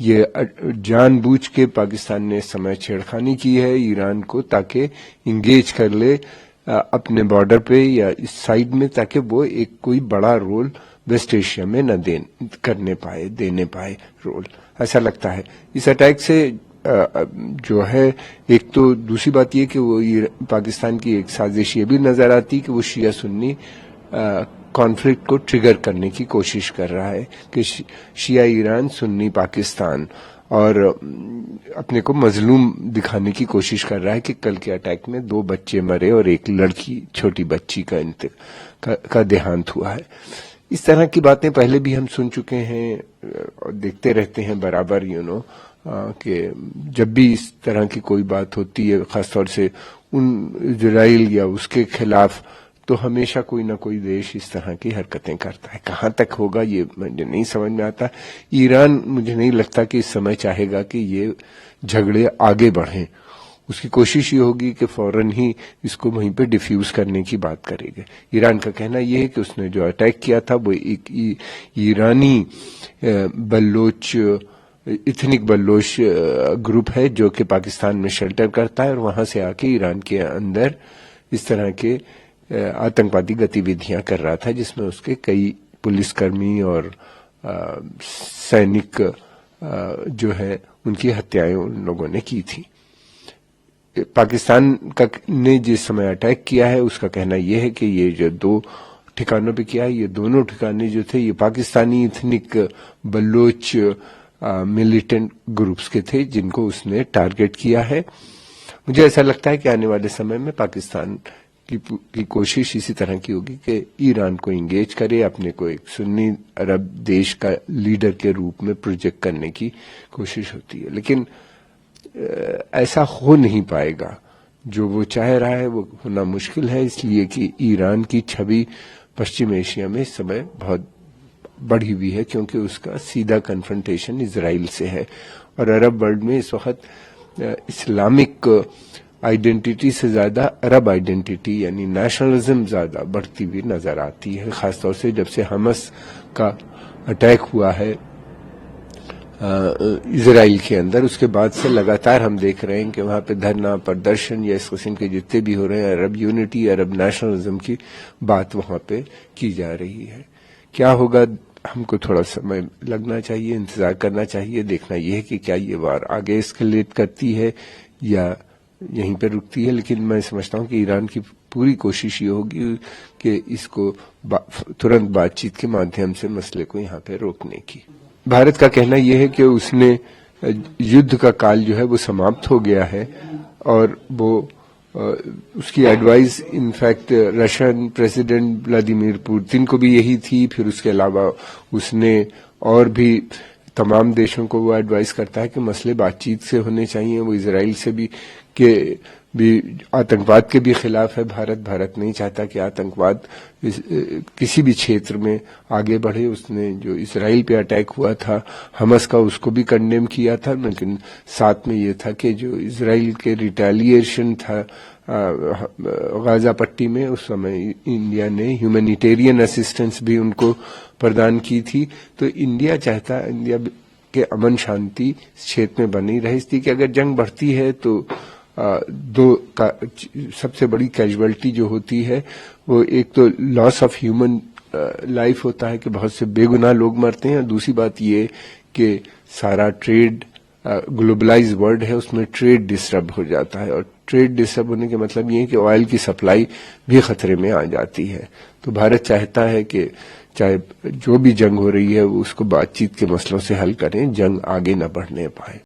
یہ جان بوجھ کے پاکستان نے اس سمے چھیڑخانی کی ہے ایران کو تاکہ انگیج کر لے اپنے بارڈر پہ یا اس سائڈ میں، تاکہ وہ ایک کوئی بڑا رول ویسٹ ایشیا میں نہ دینے پائے رول، ایسا لگتا ہے اس اٹیک سے۔ جو ہے ایک تو دوسری بات یہ کہ وہ پاکستان کی ایک سازش یہ بھی نظر آتی کہ وہ شیعہ سنی کانفلکٹ کو ٹریگر کرنے کی کوشش کر رہا ہے کہ شیعہ ایران سنی پاکستان، اور اپنے کو مظلوم دکھانے کی کوشش کر رہا ہے کہ کل کے اٹیک میں 2 بچے مرے اور ایک لڑکی چھوٹی بچی کا دیہانت ہوا ہے۔ اس طرح کی باتیں پہلے بھی ہم سن چکے ہیں اور دیکھتے رہتے ہیں برابر، کہ جب بھی اس طرح کی کوئی بات ہوتی ہے خاص طور سے اسرائیل یا اس کے خلاف، تو ہمیشہ کوئی نہ کوئی دیش اس طرح کی حرکتیں کرتا ہے۔ کہاں تک ہوگا یہ مجھے نہیں سمجھ میں آتا۔ ایران مجھے نہیں لگتا کہ اس سمے چاہے گا کہ یہ جھگڑے آگے بڑھیں، اس کی کوشش یہ ہوگی کہ فوراً ہی اس کو وہیں پہ ڈیفیوز کرنے کی بات کرے گا۔ ایران کا کہنا یہ ہے کہ اس نے جو اٹیک کیا تھا وہ ایک ایرانی بلوچ ایتھنک بلوچ گروپ ہے جو کہ پاکستان میں شیلٹر کرتا ہے، اور وہاں سے آ کے ایران کے اندر اس طرح کے آتنکوادی گتیویدیاں کر رہا تھا، جس میں اس کے کئی پولیس کرمی اور سینک جو ہے ان کی ہتیائیں ان لوگوں نے کی تھی۔ پاکستان نے جس سمے اٹیک کیا ہے اس کا کہنا یہ ہے کہ یہ جو 2 ٹھکانوں پہ کیا ہے، یہ دونوں ٹھکانے جو تھے یہ Pakistani ethnic Baloch militant groups کے تھے جن کو اس نے ٹارگٹ کیا ہے۔ مجھے ایسا لگتا ہے کہ آنے والے سمے میں پاکستان کی کوشش اسی طرح کی ہوگی کہ ایران کو انگیج کرے، اپنے کو ایک سنی عرب دیش کا لیڈر کے روپ میں پروجیکٹ کرنے کی کوشش ہوتی ہے، لیکن ایسا ہو نہیں پائے گا۔ جو وہ چاہ رہا ہے وہ ہونا مشکل ہے، اس لیے کہ ایران کی چھوی پشچم ایشیا میں اس سمے بہت بڑھی ہوئی ہے، کیونکہ اس کا سیدھا کنفرنٹیشن اسرائیل سے ہے، اور عرب ورلڈ میں اس وقت اسلامک آئیڈینٹی سے زیادہ عرب آئیڈینٹی یعنی نیشنلزم زیادہ بڑھتی ہوئی نظر آتی ہے، خاص طور سے جب سے حماس کا اٹیک ہوا ہے اسرائیل کے اندر، اس کے بعد سے لگاتار ہم دیکھ رہے ہیں کہ وہاں پہ دھرنا پردرشن یا اس قسم کے جتنے بھی ہو رہے ہیں، عرب یونٹی عرب نیشنلزم کی بات وہاں پہ کی جا رہی ہے۔ کیا ہوگا ہم کو تھوڑا سمے لگنا چاہیے، انتظار کرنا چاہیے، دیکھنا یہ ہے کہ کیا یہ وار آگے اسکیلیٹ کرتی ہے یا یہیں پہ رکتی ہے، لیکن میں سمجھتا ہوں کہ ایران کی پوری کوشش یہ ہوگی کہ اس کو ترنت بات چیت کے مادھیم سے مسئلے کو یہاں پہ روکنے کی۔ بھارت کا کہنا یہ ہے کہ اس نے یدھ کا کال جو ہے وہ سماپت ہو گیا ہے، اور وہ اس کی advice in fact Russian president Vladimir Putin کو بھی یہی تھی، پھر اس کے علاوہ اس نے اور بھی تمام دیشوں کو وہ ایڈوائز کرتا ہے کہ مسئلے بات چیت سے ہونے چاہیے۔ وہ اسرائیل سے بھی آتنکواد کے بھی خلاف ہے۔ بھارت نہیں چاہتا کہ آتنکواد کسی بھی چھیتر میں آگے بڑھے۔ اس نے جو اسرائیل پہ اٹیک ہوا تھا حماس کا، اس کو بھی کنڈیم کیا تھا، لیکن ساتھ میں یہ تھا کہ جو اسرائیل کے ریٹیلیشن تھا غازہ پٹی میں، اس سمے انڈیا نے ہیومینیٹیرین اسسٹنس بھی ان کو پردان کی تھی۔ تو انڈیا چاہتا ہے انڈیا کے امن شانتی اس چھیتر میں بنی رہے، اس لیے کہ اگر جنگ بڑھتی ہے تو سب سے بڑی کیجویلٹی جو ہوتی ہے وہ ایک تو لاس آف ہیومن لائف ہوتا ہے کہ بہت سے بے گناہ لوگ مرتے ہیں، اور دوسری بات یہ کہ سارا ٹریڈ گلوبلائز ورلڈ ہے، اس میں ٹریڈ ڈسٹرب ہو جاتا ہے، اور ٹریڈ ڈسٹرب ہونے کے مطلب یہ ہے کہ آئل کی سپلائی بھی خطرے میں آ جاتی ہے۔ تو بھارت چاہتا ہے کہ چاہے جو بھی جنگ ہو رہی ہے وہ اس کو بات چیت کے مسئلوں سے حل کریں، جنگ آگے نہ بڑھنے پائے۔